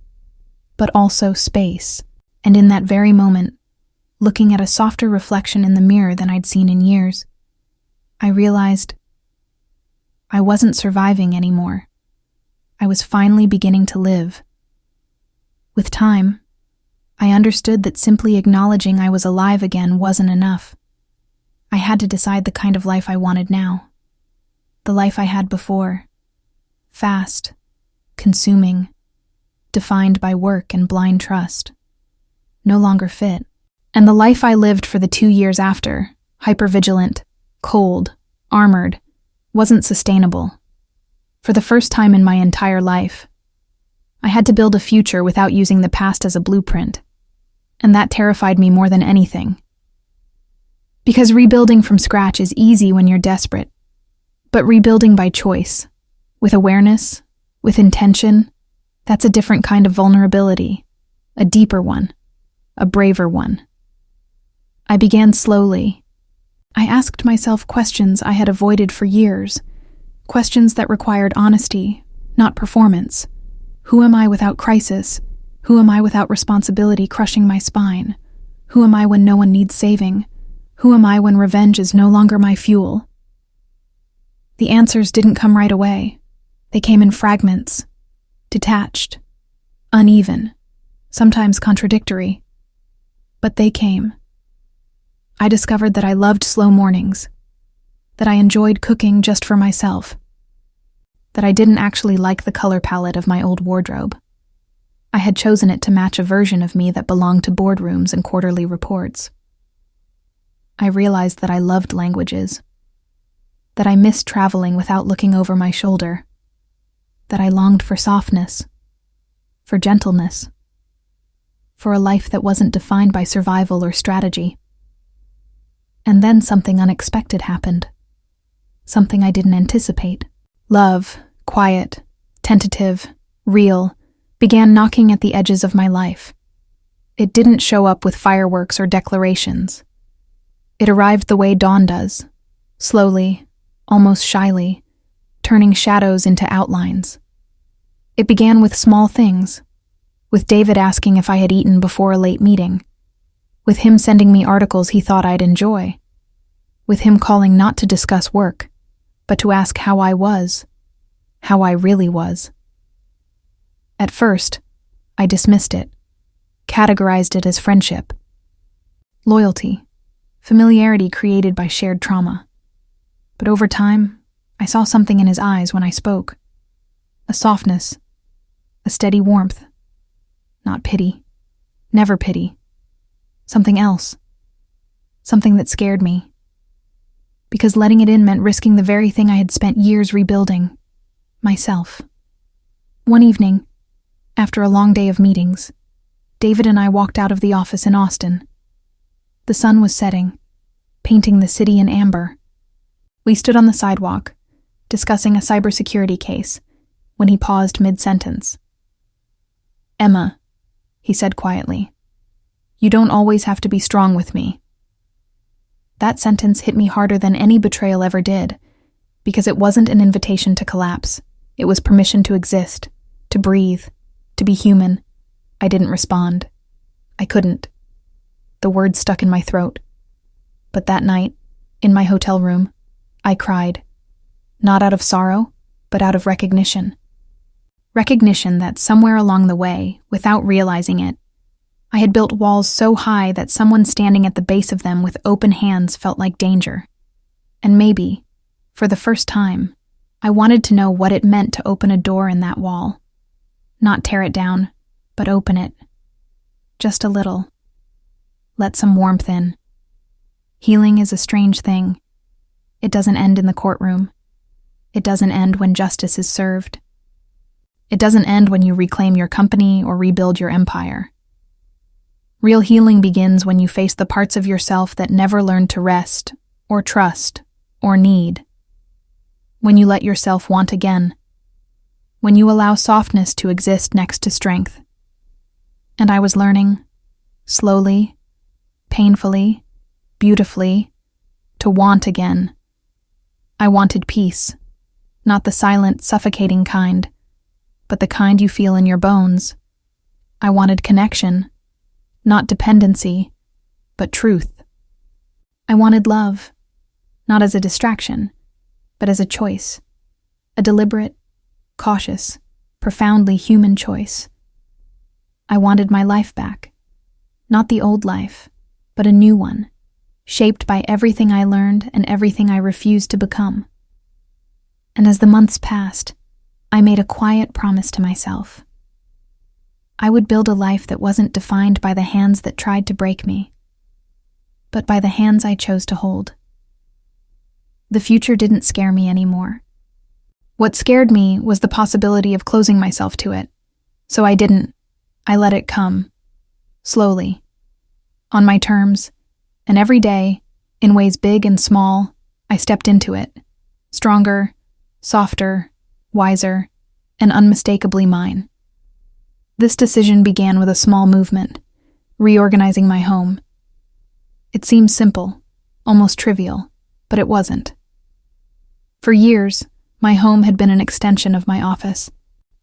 but also space. And in that very moment, looking at a softer reflection in the mirror than I'd seen in years, I realized I wasn't surviving anymore. I was finally beginning to live. With time, I understood that simply acknowledging I was alive again wasn't enough. I had to decide the kind of life I wanted now. The life I had before. Fast, consuming, defined by work and blind trust. No longer fit. And the life I lived for the 2 years after, hypervigilant, cold, armored, wasn't sustainable. For the first time in my entire life, I had to build a future without using the past as a blueprint. And that terrified me more than anything. Because rebuilding from scratch is easy when you're desperate. But rebuilding by choice, with awareness, with intention, that's a different kind of vulnerability, a deeper one, a braver one. I began slowly. I asked myself questions I had avoided for years, questions that required honesty, not performance. Who am I without crisis? Who am I without responsibility crushing my spine? Who am I when no one needs saving? Who am I when revenge is no longer my fuel? The answers didn't come right away. They came in fragments, detached, uneven, sometimes contradictory. But they came. I discovered that I loved slow mornings, that I enjoyed cooking just for myself, that I didn't actually like the color palette of my old wardrobe. I had chosen it to match a version of me that belonged to boardrooms and quarterly reports. I realized that I loved languages, that I missed traveling without looking over my shoulder, that I longed for softness, for gentleness, for a life that wasn't defined by survival or strategy. And then something unexpected happened, something I didn't anticipate. Love, quiet, tentative, real, began knocking at the edges of my life. It didn't show up with fireworks or declarations. It arrived the way dawn does, slowly, almost shyly, turning shadows into outlines. It began with small things, with David asking if I had eaten before a late meeting, with him sending me articles he thought I'd enjoy, with him calling not to discuss work, but to ask how I was, how I really was. At first, I dismissed it, categorized it as friendship, loyalty, familiarity created by shared trauma. But over time, I saw something in his eyes when I spoke. A softness, a steady warmth. Not pity. Never pity. Something else. Something that scared me. Because letting it in meant risking the very thing I had spent years rebuilding. Myself. One evening, after a long day of meetings, David and I walked out of the office in Austin. The sun was setting, painting the city in amber. We stood on the sidewalk, discussing a cybersecurity case, when he paused mid-sentence. "Emma," he said quietly, "you don't always have to be strong with me." That sentence hit me harder than any betrayal ever did, because it wasn't an invitation to collapse. It was permission to exist, to breathe, to be human. I didn't respond. I couldn't. The words stuck in my throat. But that night, in my hotel room, I cried. Not out of sorrow, but out of recognition. Recognition that somewhere along the way, without realizing it, I had built walls so high that someone standing at the base of them with open hands felt like danger. And maybe, for the first time, I wanted to know what it meant to open a door in that wall. Not tear it down, but open it. Just a little. Let some warmth in. Healing is a strange thing. It doesn't end in the courtroom. It doesn't end when justice is served. It doesn't end when you reclaim your company or rebuild your empire. Real healing begins when you face the parts of yourself that never learned to rest, or trust, or need. When you let yourself want again. When you allow softness to exist next to strength. And I was learning, slowly, painfully, beautifully, to want again. I wanted peace, not the silent, suffocating kind, but the kind you feel in your bones. I wanted connection, not dependency, but truth. I wanted love, not as a distraction, but as a choice, a deliberate, cautious, profoundly human choice. I wanted my life back, not the old life, but a new one, shaped by everything I learned and everything I refused to become. And as the months passed, I made a quiet promise to myself. I would build a life that wasn't defined by the hands that tried to break me, but by the hands I chose to hold. The future didn't scare me anymore. What scared me was the possibility of closing myself to it, so I didn't. I let it come, slowly, on my terms, and every day, in ways big and small, I stepped into it, stronger, softer, wiser, and unmistakably mine. This decision began with a small movement, reorganizing my home. It seemed simple, almost trivial, but it wasn't. For years, my home had been an extension of my office.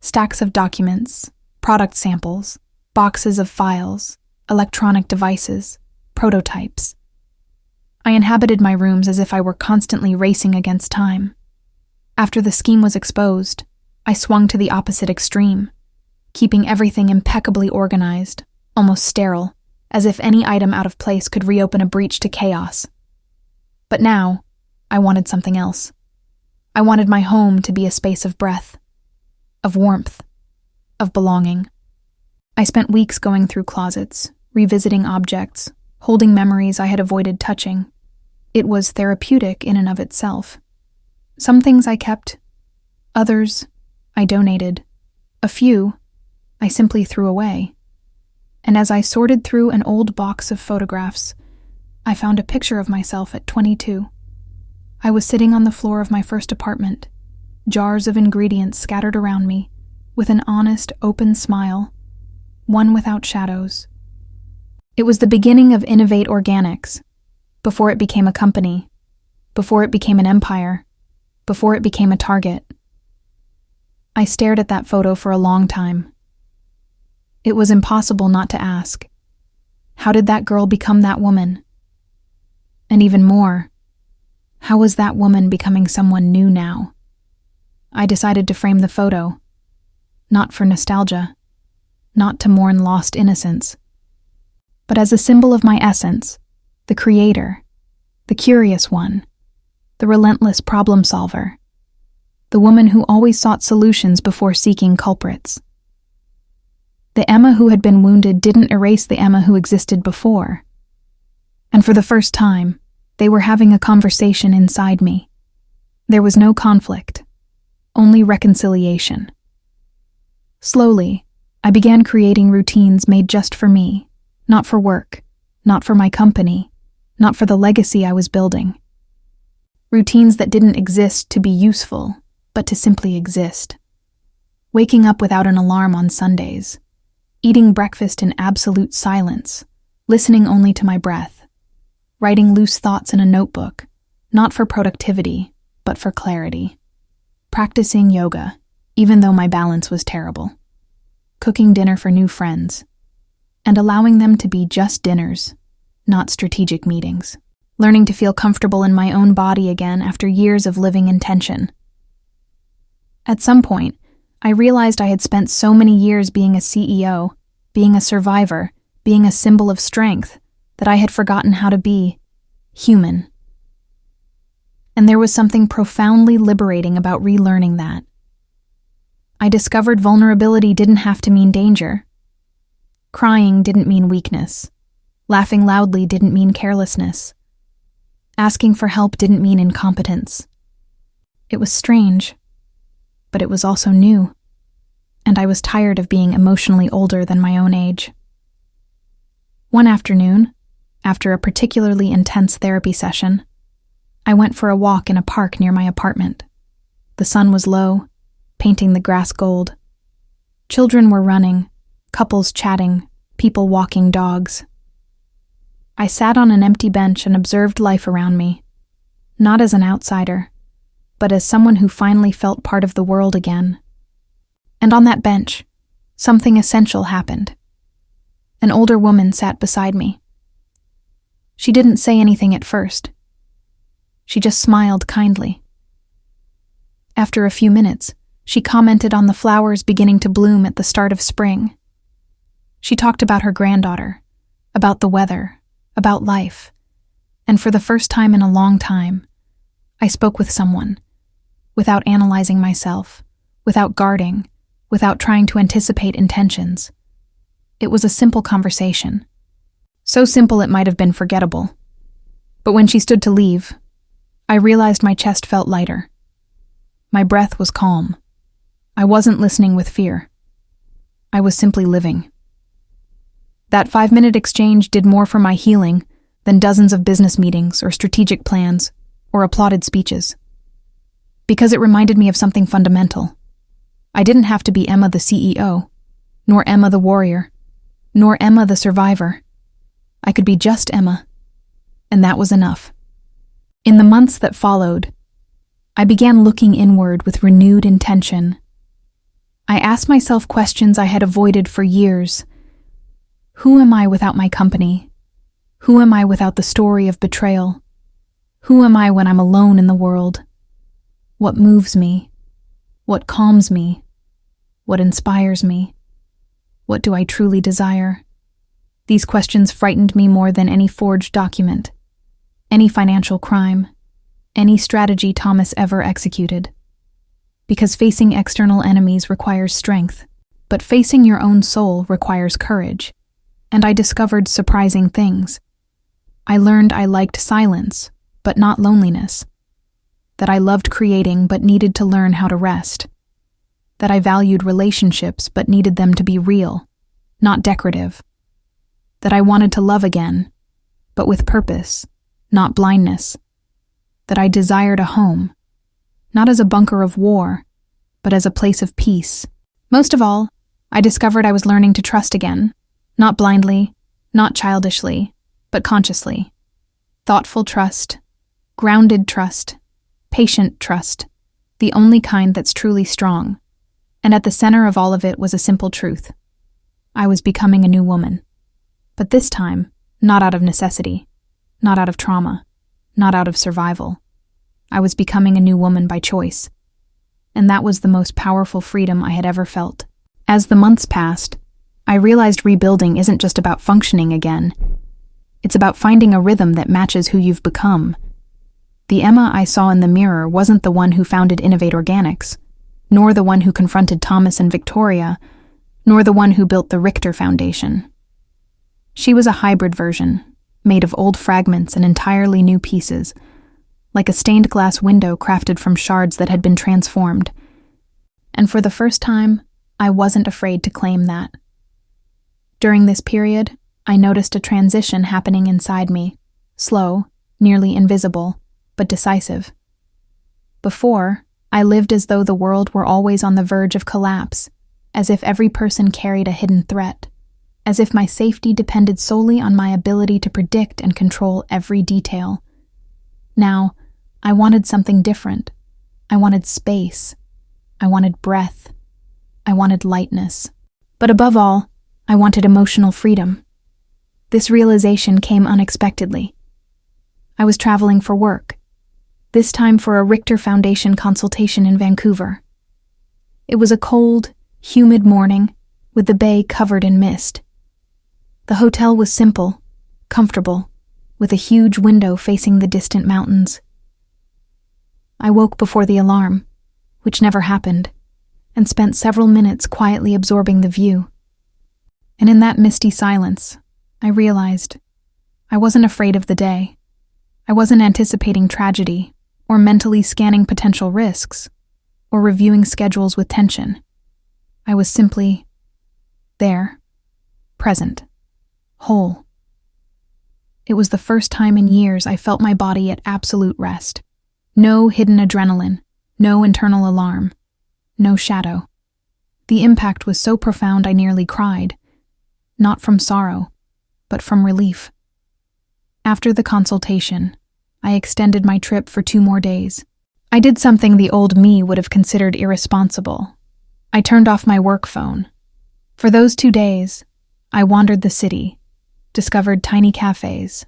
Stacks of documents, product samples, boxes of files, electronic devices, prototypes. I inhabited my rooms as if I were constantly racing against time. After the scheme was exposed, I swung to the opposite extreme, keeping everything impeccably organized, almost sterile, as if any item out of place could reopen a breach to chaos. But now, I wanted something else. I wanted my home to be a space of breath, of warmth, of belonging. I spent weeks going through closets, revisiting objects, holding memories I had avoided touching. It was therapeutic in and of itself. Some things I kept, others I donated, a few I simply threw away. And as I sorted through an old box of photographs, I found a picture of myself at 22. I was sitting on the floor of my first apartment, jars of ingredients scattered around me, with an honest, open smile, one without shadows. It was the beginning of Innovate Organics, before it became a company, before it became an empire, before it became a target. I stared at that photo for a long time. It was impossible not to ask, how did that girl become that woman? And even more, how was that woman becoming someone new now? I decided to frame the photo, not for nostalgia, not to mourn lost innocence, but as a symbol of my essence, the creator, the curious one, the relentless problem solver, the woman who always sought solutions before seeking culprits. The Emma who had been wounded didn't erase the Emma who existed before. And for the first time, they were having a conversation inside me. There was no conflict, only reconciliation. Slowly, I began creating routines made just for me, not for work, not for my company, not for the legacy I was building. Routines that didn't exist to be useful, but to simply exist. Waking up without an alarm on Sundays, eating breakfast in absolute silence, listening only to my breath, writing loose thoughts in a notebook, not for productivity, but for clarity. Practicing yoga, even though my balance was terrible. Cooking dinner for new friends, and allowing them to be just dinners, not strategic meetings. Learning to feel comfortable in my own body again after years of living in tension. At some point, I realized I had spent so many years being a CEO, being a survivor, being a symbol of strength, that I had forgotten how to be human. And there was something profoundly liberating about relearning that. I discovered vulnerability didn't have to mean danger. Crying didn't mean weakness. Laughing loudly didn't mean carelessness. Asking for help didn't mean incompetence. It was strange, but it was also new, and I was tired of being emotionally older than my own age. One afternoon, after a particularly intense therapy session, I went for a walk in a park near my apartment. The sun was low, painting the grass gold. Children were running, couples chatting, people walking dogs. I sat on an empty bench and observed life around me, not as an outsider, but as someone who finally felt part of the world again. And on that bench, something essential happened. An older woman sat beside me. She didn't say anything at first. She just smiled kindly. After a few minutes, she commented on the flowers beginning to bloom at the start of spring. She talked about her granddaughter, about the weather, about life, and for the first time in a long time, I spoke with someone, without analyzing myself, without guarding, without trying to anticipate intentions. It was a simple conversation. So simple it might have been forgettable. But when she stood to leave, I realized my chest felt lighter. My breath was calm. I wasn't listening with fear. I was simply living. That 5-minute exchange did more for my healing than dozens of business meetings or strategic plans or applauded speeches. Because it reminded me of something fundamental. I didn't have to be Emma the CEO, nor Emma the warrior, nor Emma the survivor. I could be just Emma, and that was enough. In the months that followed, I began looking inward with renewed intention. I asked myself questions I had avoided for years. Who am I without my company? Who am I without the story of betrayal? Who am I when I'm alone in the world? What moves me? What calms me? What inspires me? What do I truly desire? These questions frightened me more than any forged document, any financial crime, any strategy Thomas ever executed. Because facing external enemies requires strength, but facing your own soul requires courage. And I discovered surprising things. I learned I liked silence, but not loneliness. That I loved creating but needed to learn how to rest. That I valued relationships but needed them to be real, not decorative. That I wanted to love again, but with purpose, not blindness. That I desired a home, not as a bunker of war, but as a place of peace. Most of all, I discovered I was learning to trust again. Not blindly, not childishly, but consciously. Thoughtful trust, grounded trust, patient trust, the only kind that's truly strong. And at the center of all of it was a simple truth. I was becoming a new woman. But this time, not out of necessity, not out of trauma, not out of survival. I was becoming a new woman by choice. And that was the most powerful freedom I had ever felt. As the months passed, I realized rebuilding isn't just about functioning again. It's about finding a rhythm that matches who you've become. The Emma I saw in the mirror wasn't the one who founded Innovate Organics, nor the one who confronted Thomas and Victoria, nor the one who built the Richter Foundation. She was a hybrid version, made of old fragments and entirely new pieces, like a stained glass window crafted from shards that had been transformed. And for the first time, I wasn't afraid to claim that. During this period, I noticed a transition happening inside me, slow, nearly invisible, but decisive. Before, I lived as though the world were always on the verge of collapse, as if every person carried a hidden threat, as if my safety depended solely on my ability to predict and control every detail. Now, I wanted something different. I wanted space. I wanted breath. I wanted lightness. But above all, I wanted emotional freedom. This realization came unexpectedly. I was traveling for work, this time for a Richter Foundation consultation in Vancouver. It was a cold, humid morning, with the bay covered in mist. The hotel was simple, comfortable, with a huge window facing the distant mountains. I woke before the alarm, which never happened, and spent several minutes quietly absorbing the view. And in that misty silence, I realized I wasn't afraid of the day. I wasn't anticipating tragedy, or mentally scanning potential risks, or reviewing schedules with tension. I was simply there, present, whole. It was the first time in years I felt my body at absolute rest. No hidden adrenaline, no internal alarm, no shadow. The impact was so profound I nearly cried, not from sorrow, but from relief. After the consultation, I extended my trip for 2 more days. I did something the old me would have considered irresponsible. I turned off my work phone. For those 2 days, I wandered the city, discovered tiny cafes,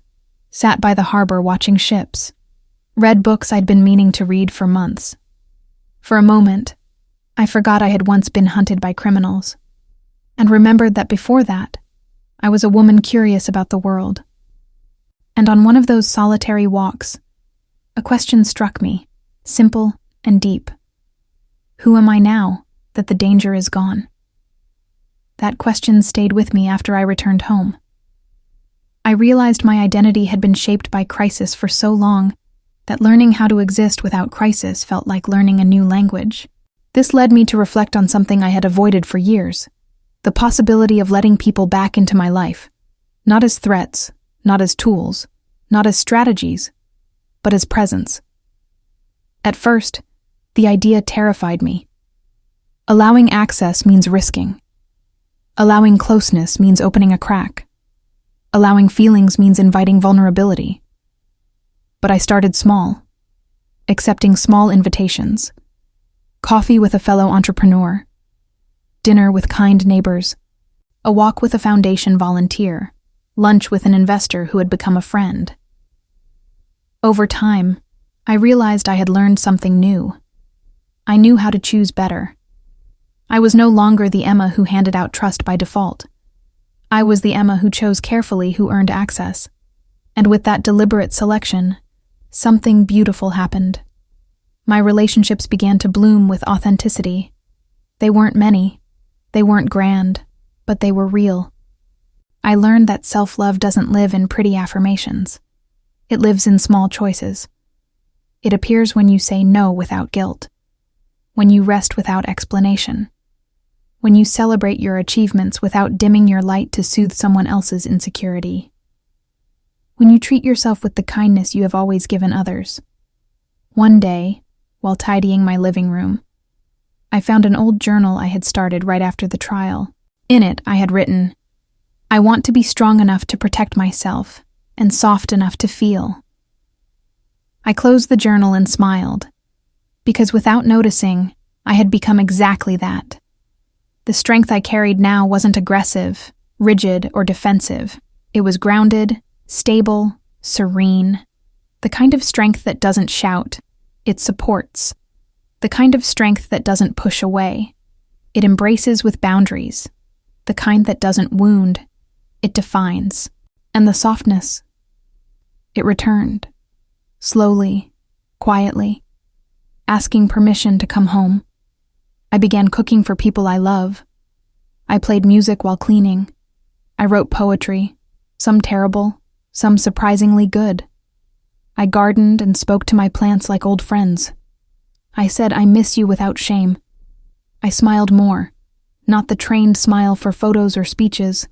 sat by the harbor watching ships, read books I'd been meaning to read for months. For a moment, I forgot I had once been hunted by criminals, and remembered that before that, I was a woman curious about the world. And on one of those solitary walks, a question struck me, simple and deep. Who am I now that the danger is gone? That question stayed with me after I returned home. I realized my identity had been shaped by crisis for so long that learning how to exist without crisis felt like learning a new language. This led me to reflect on something I had avoided for years, the possibility of letting people back into my life, not as threats, not as tools, not as strategies, but as presence. At first, the idea terrified me. Allowing access means risking. Allowing closeness means opening a crack. Allowing feelings means inviting vulnerability. But I started small, accepting small invitations. Coffee with a fellow entrepreneur, dinner with kind neighbors, a walk with a foundation volunteer, lunch with an investor who had become a friend. Over time, I realized I had learned something new. I knew how to choose better. I was no longer the Emma who handed out trust by default. I was the Emma who chose carefully who earned access. And with that deliberate selection, something beautiful happened. My relationships began to bloom with authenticity. They weren't many, they weren't grand, but they were real. I learned that self-love doesn't live in pretty affirmations. It lives in small choices. It appears when you say no without guilt, when you rest without explanation, when you celebrate your achievements without dimming your light to soothe someone else's insecurity, when you treat yourself with the kindness you have always given others. One day, while tidying my living room, I found an old journal I had started right after the trial. In it, I had written, "I want to be strong enough to protect myself and soft enough to feel, I closed the journal and smiled, because without noticing, I had become exactly that. The strength I carried now wasn't aggressive, rigid, or defensive. It was grounded, stable, serene. The kind of strength that doesn't shout, it supports. The kind of strength that doesn't push away, it embraces with boundaries. The kind that doesn't wound, it defines. And the softness, it returned, slowly, quietly, asking permission to come home. I began cooking for people I love. I played music while cleaning. I wrote poetry, some terrible, some surprisingly good. I gardened and spoke to my plants like old friends. I said, "I miss you," without shame. I smiled more, not the trained smile for photos or speeches,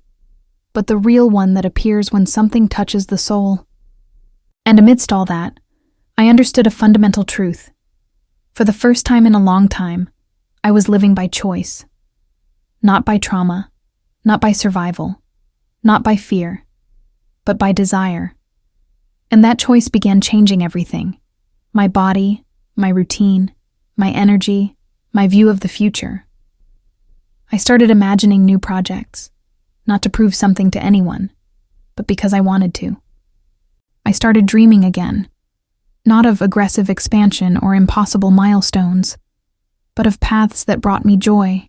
but the real one that appears when something touches the soul. And amidst all that, I understood a fundamental truth. For the first time in a long time, I was living by choice. Not by trauma, not by survival, not by fear, but by desire. And that choice began changing everything. My body, my routine, my energy, my view of the future. I started imagining new projects, not to prove something to anyone, but because I wanted to. I started dreaming again, not of aggressive expansion or impossible milestones, but of paths that brought me joy.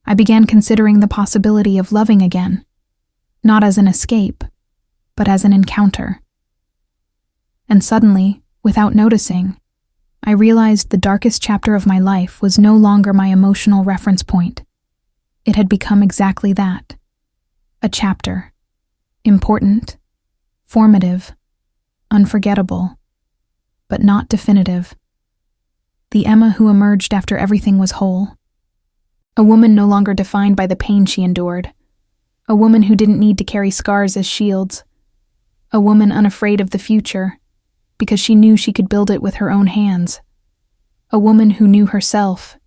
I began considering the possibility of loving again, not as an escape, but as an encounter. And suddenly, without noticing, I realized the darkest chapter of my life was no longer my emotional reference point. It had become exactly that. A chapter. Important, formative, unforgettable, but not definitive. The Emma who emerged after everything was whole. A woman no longer defined by the pain she endured. A woman who didn't need to carry scars as shields. A woman unafraid of the future, because she knew she could build it with her own hands. A woman who knew herself,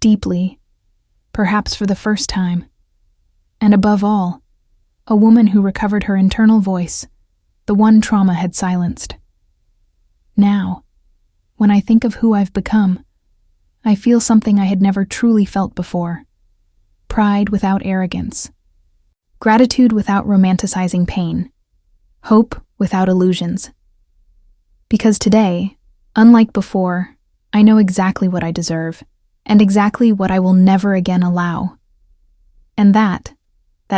deeply, perhaps for the first time. And above all, a woman who recovered her internal voice, the one trauma had silenced. Now, when I think of who I've become, I feel something I had never truly felt before. Pride without arrogance. Gratitude without romanticizing pain. Hope without illusions. Because today, unlike before, I know exactly what I deserve, and exactly what I will never again allow. And that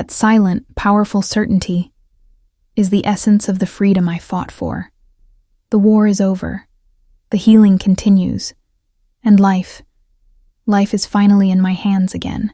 silent, powerful certainty, is the essence of the freedom I fought for. The war is over. The healing continues. And life is finally in my hands again.